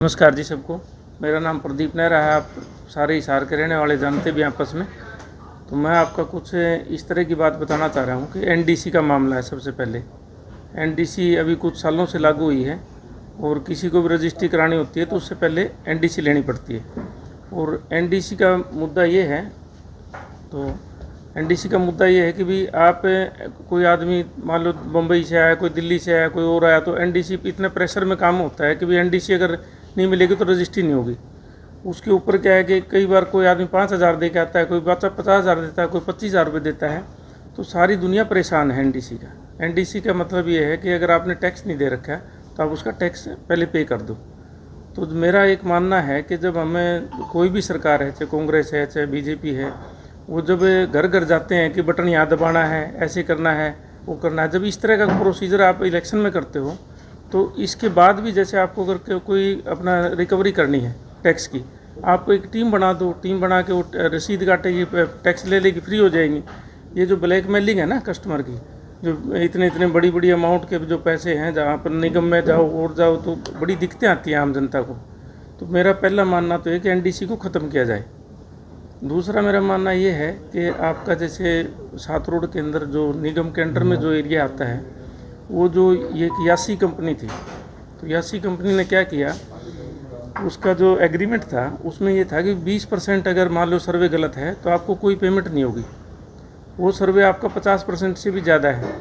नमस्कार जी सबको। मेरा नाम प्रदीप नेहरा है। आप सारे हिसार के रहने वाले जानते भी हैं आपस में। तो मैं आपका कुछ इस तरह की बात बताना चाह रहा हूँ कि एनडीसी का मामला है। सबसे पहले एनडीसी अभी कुछ सालों से लागू हुई है और किसी को भी रजिस्ट्री करानी होती है तो उससे पहले एनडीसी लेनी पड़ती है। और एनडीसी का मुद्दा ये है कि भी आप कोई आदमी मान लो बम्बई से आया, कोई दिल्ली से आया, कोई और आया, तो एनडीसी इतने प्रेशर में काम होता है कि भी एनडीसी अगर नहीं मिलेगी तो रजिस्ट्री नहीं होगी। उसके ऊपर क्या है कि कई बार कोई आदमी 5,000 दे के आता है, कोई बच्चा 50,000 देता है, कोई 25,000 रुपये देता है। तो सारी दुनिया परेशान है एनडीसी का। एनडीसी का मतलब ये है कि अगर आपने टैक्स नहीं दे रखा है तो आप उसका टैक्स पहले पे कर दो। तो मेरा एक मानना है कि जब हमें कोई भी सरकार है, चाहे कांग्रेस है चाहे बीजेपी है, वो जब घर घर जाते हैं कि बटन यहाँ दबाना है, ऐसे करना है, वो करना है, जब इस तरह का प्रोसीजर आप इलेक्शन में करते हो तो इसके बाद भी जैसे आपको अगर कोई अपना रिकवरी करनी है टैक्स की, आप एक टीम बना दो, टीम बना के वो रसीद काटेगी, टैक्स ले लेगी, फ्री हो जाएंगी। ये जो ब्लैकमेलिंग है ना कस्टमर की, जो इतने इतने बड़ी बड़ी अमाउंट के जो पैसे हैं, जहाँ पर निगम में जाओ और जाओ तो बड़ी दिक्कतें आती हैं आम जनता को। तो मेरा पहला मानना तो है कि एनडीसी को ख़त्म किया जाए। दूसरा मेरा मानना ये है कि आपका जैसे सात रोड के अंदर जो निगम के अंडर में जो एरिया आता है, वो जो ये यासी कंपनी थी, तो यासी कंपनी ने क्या किया, उसका जो एग्रीमेंट था उसमें ये था कि 20% अगर मान लो सर्वे गलत है तो आपको कोई पेमेंट नहीं होगी। वो सर्वे आपका 50% से भी ज़्यादा है।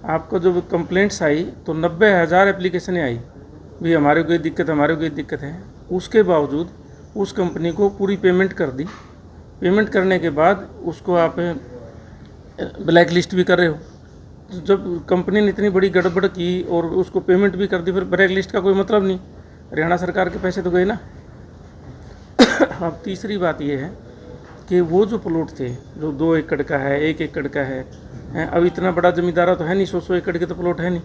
आपको जब कंप्लेंट्स आई तो 90,000 एप्लीकेशनें आई, भी हमारे को ये दिक्कत, हमारे को ये दिक्कत है। उसके बावजूद उस कंपनी को पूरी पेमेंट कर दी। पेमेंट करने के बाद उसको आप ब्लैक लिस्ट भी कर रहे हो। जब कंपनी ने इतनी बड़ी गड़बड़ की और उसको पेमेंट भी कर दी, फिर ब्लैक लिस्ट का कोई मतलब नहीं, हरियाणा सरकार के पैसे तो गए ना। अब तीसरी बात यह है कि वो जो प्लॉट थे, जो 2 एकड़ का है, 1 एकड़ का है, अब इतना बड़ा जमींदारा तो है नहीं, 100 एकड़ के तो प्लॉट है नहीं,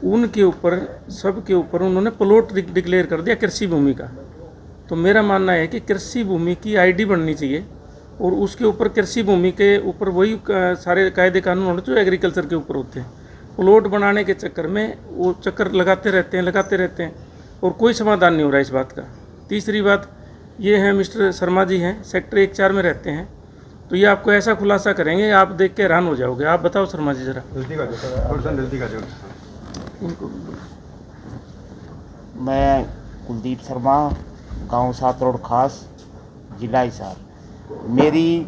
उनके ऊपर, सब के ऊपर उन्होंने प्लॉट डिक्लेयर कर दिया कृषि भूमि का। तो मेरा मानना है कि कृषि भूमि की आईडी बननी चाहिए और उसके ऊपर कृषि भूमि के ऊपर वही सारे कायदे कानून होने जो एग्रीकल्चर के ऊपर होते हैं। प्लॉट बनाने के चक्कर में वो चक्कर लगाते रहते हैं और कोई समाधान नहीं हो रहा इस बात का। तीसरी बात ये है, मिस्टर शर्मा जी हैं, सेक्टर 1-4 में रहते हैं, तो ये आपको ऐसा खुलासा करेंगे, आप देख के हैरान हो जाओगे। आप बताओ शर्मा जी ज़रा। मैं कुलदीप शर्मा, गांव सात रोड खास, जिला हिसार। मेरी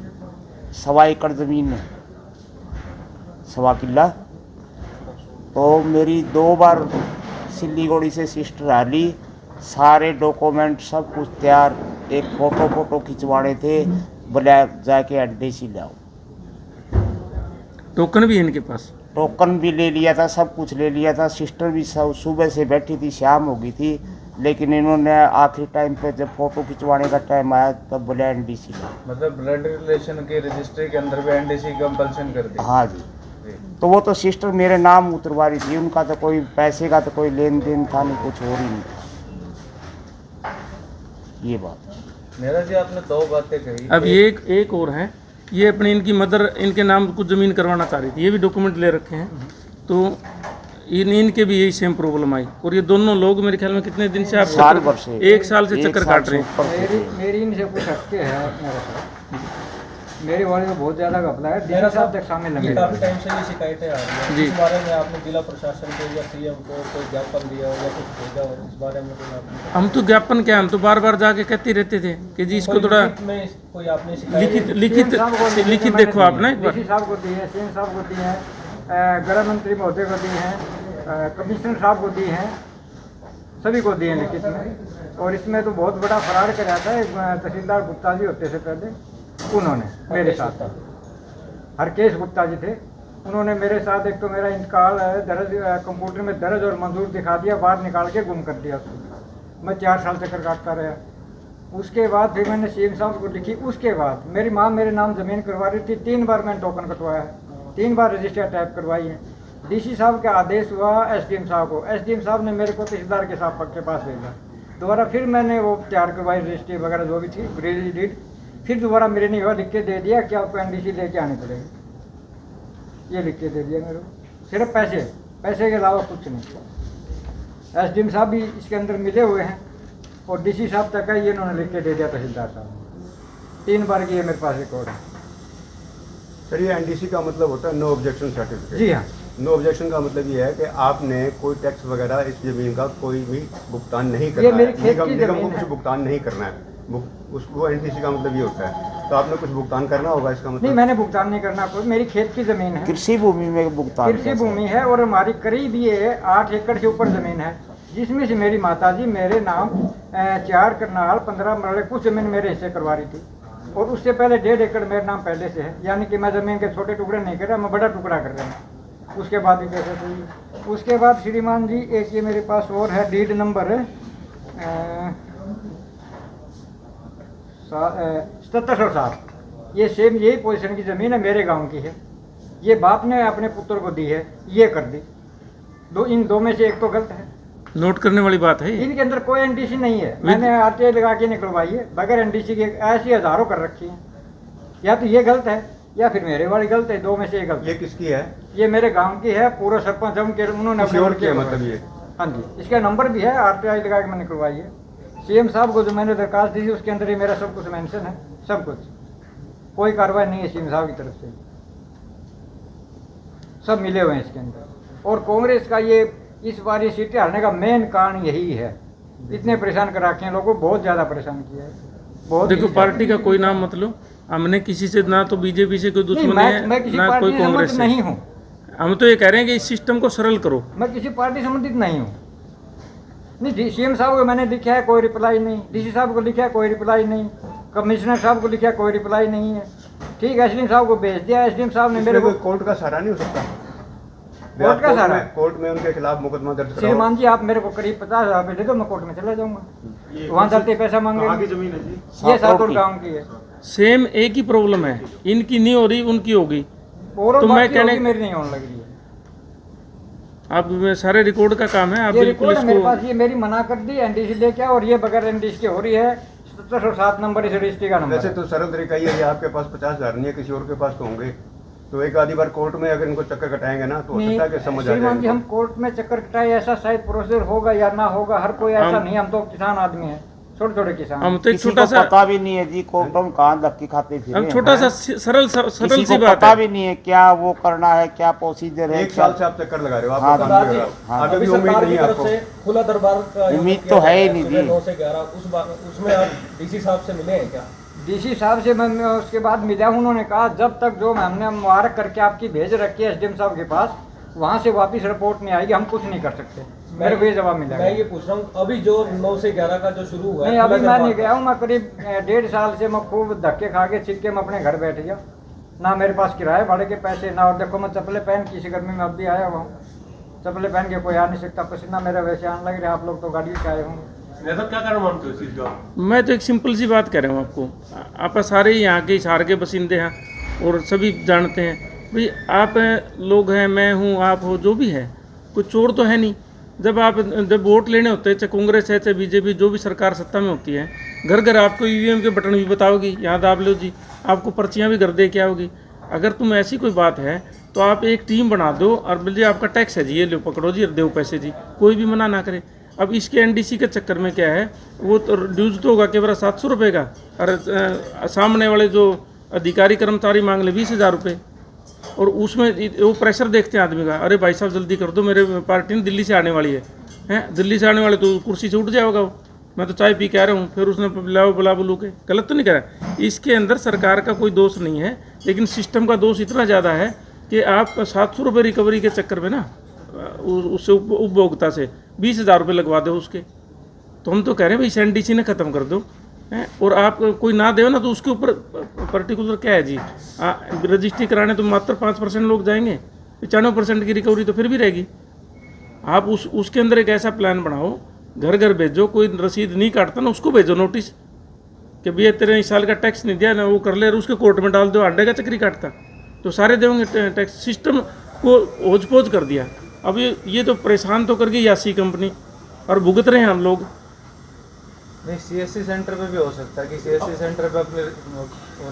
1.25 एकड़ ज़मीन है, 1.25 किला। तो मेरी 2 बार सिल्लीगुड़ी से सिस्टर आ ली, सारे डॉक्यूमेंट सब कुछ तैयार, एक फ़ोटो खिंचवाने थे, बोला जाके एनडीसी ले आओ। टोकन भी है इनके पास? टोकन भी ले लिया था, सब कुछ ले लिया था। सिस्टर भी सुबह से बैठी थी, शाम हो गई थी, लेकिन इन्होंने आखिरी टाइम पे जब फोटो खिंचवाने का टाइम आया तब बोले एनडीसी। मतलब ब्लड रिलेशन के रजिस्ट्री के अंदर भी एनडीसी कंपल्सन कर दी? हाँ जी। तो वो तो सिस्टर मेरे नाम उतरवा रही थी, उनका तो कोई पैसे का तो कोई लेन देन था नहीं, कुछ और ही नहीं था। ये बात मेरा जी, आपने 2 बातें कही। अब ये एक और है, ये अपनी इनकी मदर इनके नाम कुछ ज़मीन करवाना चाह रही थी, ये भी डॉक्यूमेंट ले रखे हैं। तो इनके भी यही सेम प्रॉब्लम आई और ये दोनों लोग मेरे ख्याल में कितने दिन से आप साल भर से, 1 साल से चक्कर काट रहे हैं। मेरी इनसे कुछ हटके है। मेरी वाली तो बहुत ज़्यादा घपला है, मेरा साहब तक सामने लगे। काफ़ी टाइम से ये शिकायतें आ रही हैं। जी। इस बारे में आपने जिला प्रशासन को या सीएम को कोई ज्ञापन दिया हो या कुछ भेजा हो इस बारे में? कोई आपने हम तो ज्ञापन क्या, हम तो बार बार जाके कहते रहते थे कि जी इसको थोड़ा में कोई आपने शिकायत लिखित देखो आप ना एक बार। डीसी साहब को दी है, सीएम साहब को दी है, गृह मंत्री महोदय को दी है, कमिश्नर साहब को दी है, सभी को दिए लिखित में। और इसमें तो बहुत बड़ा फरार कराया था, तहसीलदार गुप्ता जी होते से पहले, उन्होंने मेरे साथ, हरकेश गुप्ता जी थे, उन्होंने मेरे साथ एक तो मेरा इंतकाल दर्ज, कंप्यूटर में दर्ज और मंजूर दिखा दिया, बाहर निकाल के गुम कर दिया उसको। मैं 4 साल चक्कर काटता रहा। उसके बाद फिर मैंने सीएम साहब को लिखी। उसके बाद मेरी माँ मेरे नाम ज़मीन करवा रही थी, 3 बार मैंने टोकन कटवाया है, 3 बार रजिस्टर टाइप करवाई है। डीसी साहब का आदेश हुआ एसडीएम साहब को, एसडीएम साहब ने मेरे को तहसीलदार के साहब के पास भेजा। दोबारा फिर मैंने वो तैयार करवाई रजिस्ट्री वगैरह जो भी थी, रिलीज डीड, फिर दोबारा मेरे नहीं हुआ, लिख के दे दिया कि आपको एनडीसी लेके आनी पड़ेगी। ये लिख के दे दिया मेरे को, सिर्फ पैसे के अलावा कुछ नहीं। एसडीएम साहब भी इसके अंदर मिले हुए हैं, और डीसी साहब तक है, ये इन्होंने लिख के दे दिया तहसीलदार साहब ने। 3 बार की ये मेरे पास रिकॉर्ड है। सर ये एनडीसी का मतलब होता है नो ऑब्जेक्शन सर्टिफिकेट। जी हाँ। नो ऑब्जेक्शन का मतलब ये है कि आपने कोई टैक्स वगैरह इस जमीन का कोई भी भुगतान नहीं ये करना मेरी है, खेत की निगम जमीन को है। कुछ भुगतान नहीं करना है। उसको एनडीसी का मतलब ये होता है। तो आपने कुछ भुगतान करना होगा इसका नहीं, मतलब। मैंने भुगतान नहीं करना कोई, मेरी खेत की ज़मीन है, कृषि भूमि में भुगतान कृषि कैसे? भूमि है और हमारी करीब ये 8 एकड़ से ऊपर ज़मीन है, जिसमें से मेरी माताजी मेरे नाम 4 करनाल 15 मरले कुछ ज़मीन मेरे हिस्से करवा रही थी, और उससे पहले 1.5 एकड़ मेरे नाम पहले से है। यानी कि मैं ज़मीन के छोटे टुकड़े नहीं कर रहा, मैं बड़ा टुकड़ा कर रहा हूँ। उसके बाद भी पैसे चाहिए। उसके बाद श्रीमान जी एक ये मेरे पास और है डीड नंबर 7707। ये सेम यही पोजीशन की ज़मीन है, मेरे गांव की है। ये बाप ने अपने पुत्र को दी है, ये कर दी। इन दो में से एक तो गलत है। नोट करने वाली बात है ये। इनके अंदर कोई एनडीसी नहीं है, मैंने आरटीआई लगा के निकलवाई है बगैर एनडीसी के। ऐसी हजारों कर रखी है। या तो ये गलत है या फिर मेरे वाली गलत है, दो में से एक गलत ये है। किसकी है? ये मेरे गांव की है, पूरा सरपंच है उनके, उन्होंने किसी और की है मतलब ये? हाँ जी, इसका नंबर भी है, आरटीआई लगा के मैं निकलवाई है। सीएम साहब को जो मैंने दरखास्त दी थी उसके अंदर ही मेरा सब कुछ मेंशन है, सब कुछ। कोई कार्रवाई नहीं है सीएम साहब की तरफ से, सब मिले हुए हैं इसके अंदर। और कांग्रेस का ये इस बार ये सीटें हारने का मेन कारण यही है। इतने परेशान कर रखे हैं लोगों को, बहुत ज़्यादा परेशान किया है, बहुत। देखो पार्टी का कोई नाम मत लो, हमने किसी से ना तो बीजेपी से कोई नहीं, दुश्मनी है मैं किसी ना पार्टी कोई से कांग्रेस संबंधित से। नहीं हूँ, हम तो ये कह रहे हैं कि इस सिस्टम को सरल करो। मैं किसी पार्टी से संबंधित नहीं हूँ। नहीं, सीएम साहब को मैंने लिखा है, कोई रिप्लाई नहीं। डीसी साहब को लिखा है, कोई रिप्लाई नहीं। कमिश्नर साहब को लिखा है, कोई रिप्लाई नहीं है। ठीक है, एसडीएम साहब को भेज दिया, एसडीएम साहब ने मेरे को। कोर्ट का सहारा नहीं हो सकता? कोर्ट का सहारा? कोर्ट में उनके खिलाफ मुकदमा दर्ज कराओ। श्रीमान जी, आप मेरे को करीब 50,000 रुपये दे दो, मैं कोर्ट में चला जाऊंगा। वहाँ चलते पैसा मांगे। कहाँ की जमीन है जी? ये सातोर गाँव की है। सेम एक ही प्रॉब्लम है, इनकी नहीं हो रही उनकी होगी। और तो मैं बाकी कहने- होगी, मेरी नहीं होने लग रही है। आप सारे रिकॉर्ड का काम है, आप ये बिल्कुल रिकॉर्ड है मेरे इसको। पास, ये मेरी मना कर दी एनडीसी लेके आओ, और ये बगैर एनडीसी के हो रही है। 7707 नंबर इस रजिस्ट्री का नंबर वैसे है। तो सरल तरीका ये है, आपके पास 50,000 नहीं है, किसी और के पास तो होंगे। तो एक आधी बार कोर्ट में अगर इनको चक्कर कटाएंगे ना तो हो सकता है कि समझ आ श्रीमान जी, जाए। हम कोर्ट में चक्कर कटाए, ऐसा शायद प्रोसीजर होगा या ना होगा, हर कोई ऐसा हम- नहीं। हम तो किसान आदमी हैं, छोटे छोटे किसान। हम तो एक किसी छोटा को सा पता भी नहीं है जी, कोर्टों में कहाँ धक्के खाते फिरे हम हैं। छोटा सा सरल किसी सी को बात पता है। भी नहीं है क्या वो करना है, क्या प्रोसीजर है। एक साल से आप चक्कर लगा रहे हो, हाँ, आपको काम सरदार नहीं जी, हो रहा। हाँ। आगे अभी भी उम्मीद सरकार नहीं की है तरफ आपको। से खुला दरबार का आयोजन उम्मीद किया तो है ही गया नहीं सुबह जी। 9 से 11 उसमें आप डीसी साहब से मिले हैं क्या? डीसी साहब से मैं उसके बाद मिला, उन्होंने कहा जब तक जो हमने मुबारक करके आपकी भेज रखी है एसडीएम साहब के पास, वहाँ से वापस रिपोर्ट नहीं आएगी, हम कुछ नहीं कर सकते। मेरे को ये जवाब मिला। मैं ये पूछ रहा हूँ, अभी जो 9 से 11 का जो शुरू हुआ है नहीं, अभी खुला मैं दरबार नहीं गया हूँ। मैं करीब 1.5 साल से मैं खूब धक्के खा के छिक्के में अपने घर बैठ गया। ना मेरे पास किराए भाड़े के पैसे ना, और देखो मैं चप्पलें पहन किसी गर्मी में अब भी आया हुआ हूँ। चप्पलें पहन के कोई आ नहीं सकता, पसीना मेरा वैसे आने लग रहा है। आप लोग तो गाड़ी से आए होंगे। क्या कारण मानते हो इस चीज का? मैं तो एक सिंपल सी बात कह रहा हूँ आपको। आप सारे ही यहाँ के हिसार के बसिंदे हैं और सभी जानते हैं भाई, आप लोग हैं, मैं हूँ, आप हो, जो भी है, कोई चोर तो है नहीं। जब वोट लेने होते हैं, चाहे कांग्रेस है चाहे बीजेपी, जो भी सरकार सत्ता में होती है, घर घर आपको ईवीएम के बटन भी बताओगी, यहाँ दाब लो जी, आपको पर्चियाँ भी घर दे के आओगी। अगर तुम ऐसी कोई बात है तो आप एक टीम बना दो और बोल जी आपका टैक्स है जी, ये लो पकड़ो जी, दो पैसे जी, कोई भी मना ना करे। अब इसके एनडीसी के चक्कर में क्या है, वो तो ड्यूज तो होगा केवल 700 रुपये का, और सामने वाले जो अधिकारी कर्मचारी मांग ले 20,000 रुपये, और उसमें वो प्रेशर देखते हैं आदमी का, अरे भाई साहब जल्दी कर दो, मेरे पार्टी दिल्ली से आने वाली है दिल्ली से आने वाले, तो कुर्सी से उठ जाएगा वो, मैं तो चाय पी के आ रहा हूँ, फिर उसने बुला बुलू के गलत तो नहीं करा। इसके अंदर सरकार का कोई दोष नहीं है, लेकिन सिस्टम का दोष इतना ज़्यादा है कि आप 700 रुपये रिकवरी के चक्कर में ना उससे उपभोक्ता से 20,000 रुपये लगवा दो उसके। तो हम तो कह रहे हैं भाई इस एनडीसी ने ख़त्म कर दो हैं, और आप कोई ना दे ना तो उसके ऊपर पर्टिकुलर क्या है जी, रजिस्ट्री कराने तो मात्र 5% लोग जाएंगे, 95% की रिकवरी तो फिर भी रहेगी। आप उसके अंदर एक ऐसा प्लान बनाओ, घर घर भेजो, कोई रसीद नहीं काटता ना उसको भेजो नोटिस कि भैया तेरे इस साल का टैक्स नहीं दिया ना, वो कर ले, उसके कोर्ट में डाल दो, अंडे का चक्री काटता तो सारे देंगे टैक्स। सिस्टम को ओझ पोझ कर दिया। अब ये तो परेशान तो कर गई यासी कंपनी, और भुगत रहे हैं हम लोग। नहीं, सीएससी सेंटर पे भी हो सकता है कि सीएससी सेंटर पे अपने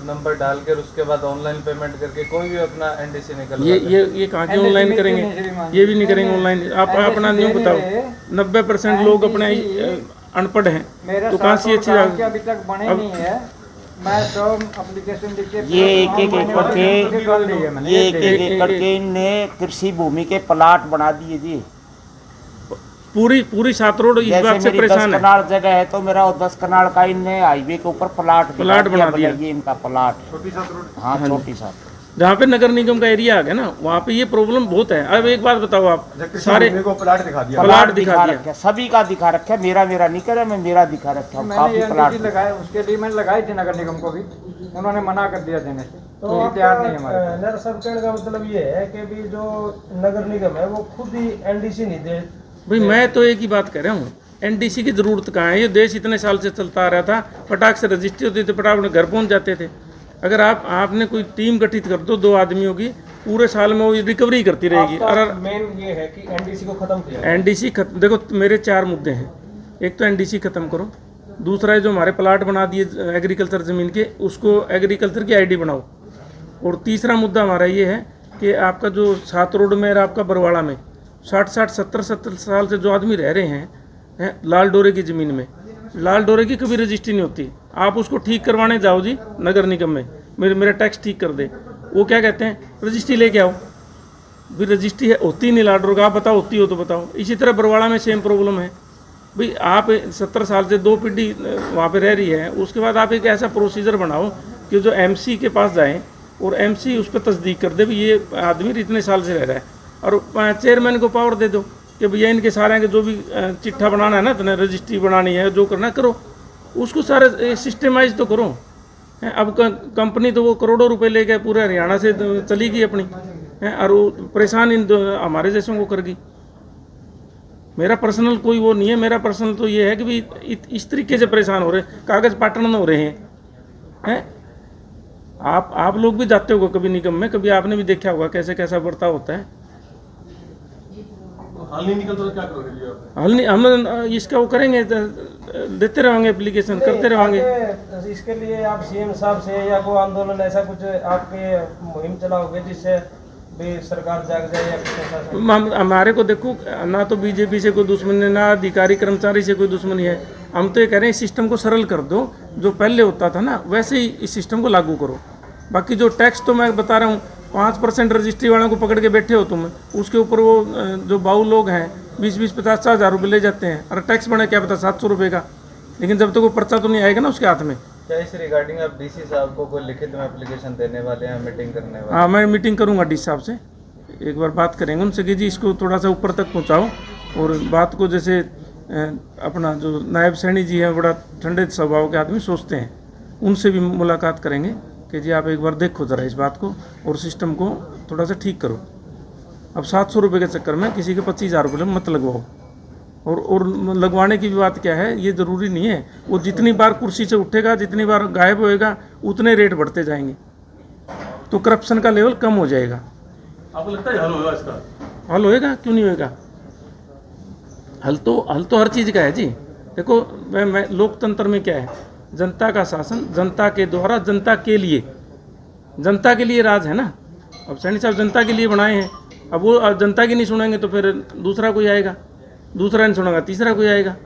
नंबर डाल कर उसके बाद ऑनलाइन पेमेंट करके कोई भी अपना एनडीसी निकल ये कहाँ की ऑनलाइन करेंगे, ये भी नहीं करेंगे ऑनलाइन। आप अपना न्यू बताओ, 90% लोग अपने अनपढ़ हैं मेरे तो कहाँ से अच्छी साथ अभी तक बने अब- नहीं है। मैं सब एप्लीकेशन लिख के ये एक एक एकड़ के ये एक एक एक- एकड़ के इनने कृषि भूमि के प्लाट बना दिए जी। पूरी सात रोड इस जैसे बात से मेरी 10 परेशान है। कनाल जगह है तो मेरा वो 10 कनाल का इनने हाईवे के ऊपर प्लाट प्लाट बना दिया। ये इनका प्लाट छोटी सात रोड हाँ छोटी सा जहाँ पे नगर निगम का एरिया आ गया ना वहाँ पे ये प्रॉब्लम बहुत है। अब एक बात बताओ आप, सारे भूमि को प्लाट दिखा दिया। प्लाट दिखा दिया। रखा, सभी का दिखा रखा। मेरा नहीं करे, मैं मेरा दिखा रखा हूँ। मैंने काफी प्लाट एनटीसी लगाए, उसके लिए मैंने लगाई थी नगर निगम को भी, उन्होंने मना कर दिया देने से। तो ये तैयार नहीं है हमारे पास। मेरा सब कहने का मतलब ये है कि भी जो नगर निगम है वो खुद ही एनडीसी नहीं दे। भाई मैं तो एक ही बात कह रहा हूँ, एनडीसी की जरूरत कहाँ है? ये देश इतने साल से चलता आ रहा था, फटाक से रजिस्ट्री होती थी, फटाक अपने घर पहुँच जाते थे। अगर आपने कोई टीम गठित कर दो 2 आदमियों की, पूरे साल में वो रिकवरी करती रहेगी। और मेन ये है कि एनडीसी को खत्म किया। एनडीसी देखो मेरे 4 मुद्दे हैं। एक तो एनडीसी खत्म करो, दूसरा है जो हमारे प्लाट बना दिए एग्रीकल्चर ज़मीन के, उसको एग्रीकल्चर की आईडी बनाओ। और तीसरा मुद्दा हमारा ये है कि आपका जो 7 रोड में और आपका बरवाड़ा में 60-60 70-70 साल से जो आदमी रह रहे हैं लाल डोरे की ज़मीन में, लाल डोरे की कभी रजिस्ट्री नहीं होती। आप उसको ठीक करवाने जाओ जी नगर निगम में, मेरा टैक्स ठीक कर दे, वो क्या कहते हैं रजिस्ट्री लेके आओ। भी रजिस्ट्री है होती नहीं लाल डोरे का, आप बताओ होती हो तो बताओ। इसी तरह बरवाड़ा में सेम प्रॉब्लम है। भाई आप 70 साल से 2 पीढ़ी वहाँ पे रह रही है, उसके बाद आप एक ऐसा प्रोसीजर बनाओ कि जो एमसी के पास जाएं और एमसी उस पर तस्दीक कर दे भी ये आदमी इतने साल से रह रहा है, और चेयरमैन को पावर दे दो कि भैया इनके सारे के जो भी चिट्ठा बनाना है ना, तो रजिस्ट्री बनानी है, जो करना करो, उसको सारे सिस्टमाइज तो करो। अब कंपनी तो वो करोड़ों रुपए ले गए, पूरे हरियाणा से चली गई अपनी, और वो परेशान हमारे जैसों को करगी। मेरा पर्सनल कोई वो नहीं है, मेरा पर्सनल तो ये है कि भाई इस तरीके से परेशान हो रहे, कागज़ पाटन हो रहे हैं। आप लोग भी जाते होगा कभी निगम में, कभी आपने भी देखा होगा कैसे कैसा बर्ताव होता है। हल नहीं निकलता तो क्या करोगे जी आप? हल नहीं, हम इसका वो करेंगे, देते रहेंगे एप्लीकेशन, करते रहेंगे। इसके लिए आप सीएम साहब से या कोई आंदोलन ऐसा कुछ आपके मुहिम चलाओगे जिससे भी सरकार जाग जाए या कुछ ऐसा? हमारे को देखो ना तो बीजेपी से कोई दुश्मनी है, ना अधिकारी कर्मचारी से कोई दुश्मनी है। हम तो ये कह रहे हैं इस सिस्टम को सरल कर दो, जो पहले होता था ना वैसे ही इस सिस्टम को लागू करो। बाकी जो टैक्स तो मैं बता रहा हूँ 5% रजिस्ट्री वालों को पकड़ के बैठे हो तुम, उसके ऊपर वो जो बाऊ लोग हैं 20-20 50 हज़ार रुपये ले जाते हैं, और टैक्स बने क्या पता 700 रुपये का, लेकिन जब तक वो पर्चा तो नहीं आएगा ना उसके हाथ में। क्या इस रिगार्डिंग आप डीसी साहब को कोई लिखित में एप्लीकेशन देने वाले हैं, मीटिंग करने वाले? हाँ मैं मीटिंग करूँगा डी साहब से, एक बार बात करेंगे उनसे कि जी इसको थोड़ा सा ऊपर तक पहुँचाओ, और बात को जैसे अपना जो नायब सैनी जी हैं बड़ा ठंडे स्वभाव के आदमी, सोचते हैं, उनसे भी मुलाकात करेंगे कि जी आप एक बार देखो ज़रा इस बात को और सिस्टम को थोड़ा सा ठीक करो। अब 700 रुपये के चक्कर में किसी के 25,000 रुपये मत लगवाओ। और लगवाने की भी बात क्या है, ये ज़रूरी नहीं है, वो जितनी बार कुर्सी से उठेगा, जितनी बार गायब होएगा, उतने रेट बढ़ते जाएंगे, तो करप्शन का लेवल कम हो जाएगा। आपको लगता है हल होगा इसका? हल होएगा, क्यों नहीं होएगा? हल तो हर चीज़ का है जी। देखो मैं लोकतंत्र में क्या है, जनता का शासन, जनता के द्वारा, जनता के लिए, जनता के लिए राज है ना। अब सैनी साहब जनता के लिए बनाए हैं, अब वो जनता की नहीं सुनेंगे तो फिर दूसरा कोई आएगा, दूसरा नहीं सुनेगा तीसरा कोई आएगा।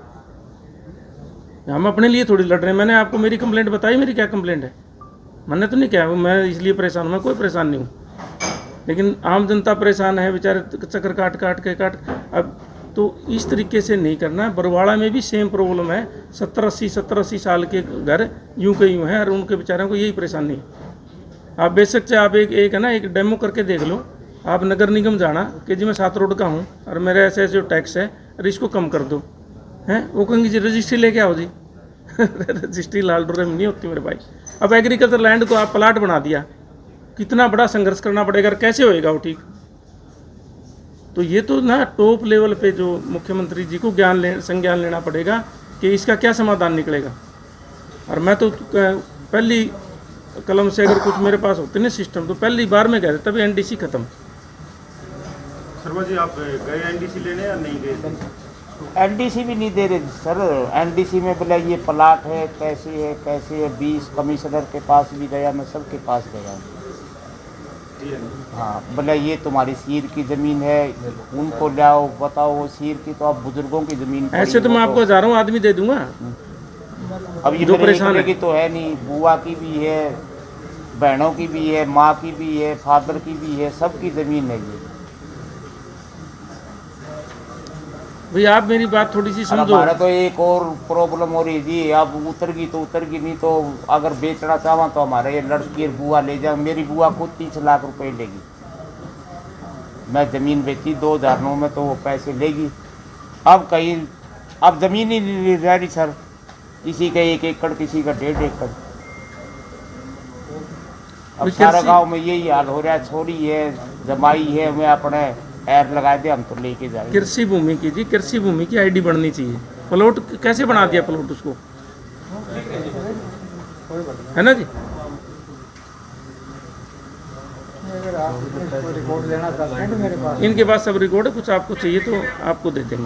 हम अपने लिए थोड़ी लड़ रहे हैं। मैंने आपको मेरी कंप्लेंट बताई, मेरी क्या कंप्लेंट है, मैंने तो नहीं कहा मैं इसलिए परेशान हूँ, मैं कोई परेशान नहीं हूँ, लेकिन आम जनता परेशान है बेचारे, चक्कर काट। अब तो इस तरीके से नहीं करना है। बरवाड़ा में भी सेम प्रॉब्लम है, 70-80 साल के घर यूं के यूँ हैं, और उनके बेचारों को यही परेशानी है। आप बेशक से आप एक है ना, एक डेमो करके देख लो, आप नगर निगम जाना कि जी मैं 7 रोड का हूँ और मेरा ऐसे जो टैक्स है और इसको कम कर दो, हैं वो कहेंगे जी रजिस्ट्री लेके आओ जी रजिस्ट्री लाल डोरे में नहीं होती मेरे भाई। अब एग्रीकल्चर लैंड को आप प्लाट बना दिया, कितना बड़ा संघर्ष करना पड़ेगा, और कैसे होएगा वो ठीक? तो ये तो ना टॉप लेवल पे जो मुख्यमंत्री जी को संज्ञान लेना पड़ेगा कि इसका क्या समाधान निकलेगा। और मैं तो पहली कलम से अगर कुछ मेरे पास होते ना सिस्टम, तो पहली बार में गए तभी एनडीसी खत्म। शर्मा जी आप गए एनडीसी लेने या नहीं गए? एनडीसी भी नहीं दे रहे सर। एनडीसी में बोला ये प्लाट है, कैसे है 20 कमिश्नर के पास भी गया, मैं सबके पास गया। हाँ, बोले ये तुम्हारी सीर की ज़मीन है, उनको लाओ, बताओ वो सीर की, तो आप बुजुर्गों की ज़मीन पड़ी ऐसे तो है, मैं वो आपको हजारों आदमी दे दूंगा। अब ये जो मेरे परेशान अकेले है। की तो है नहीं, बुआ की भी है, बहनों की भी है, माँ की भी है, फादर की भी है, सबकी ज़मीन है ये। भैया आप मेरी बात थोड़ी सी और समझो। हमारा तो एक और प्रॉब्लम हो रही जी, अब उतर गई, नहीं तो अगर बेचना चाहवा तो हमारे ये लड़की और बुआ ले जाए। मेरी बुआ खुद 30 लाख रुपए लेगी, मैं ज़मीन बेची 2009 में, तो वो पैसे लेगी। अब कहीं अब ज़मीन ही नहीं रह रही सर, किसी का 1 एकड़, किसी का 1.5 एकड़। अब भाई सारा कैसी- गांव में यही हाल हो रहा है, छोरी है, जमाई है, मैं अपने ऐप लगा दे, हम तो लेके जाएंगे। कृषि भूमि की जी, कृषि भूमि की आईडी बननी चाहिए। प्लॉट कैसे बना दिया प्लॉट उसको, है ना जी। अगर आप इसको रिकॉर्ड लेना चाहते हैं तो मेरे पास इनके पास सब रिकॉर्ड है, कुछ आपको चाहिए तो आपको दे देंगे।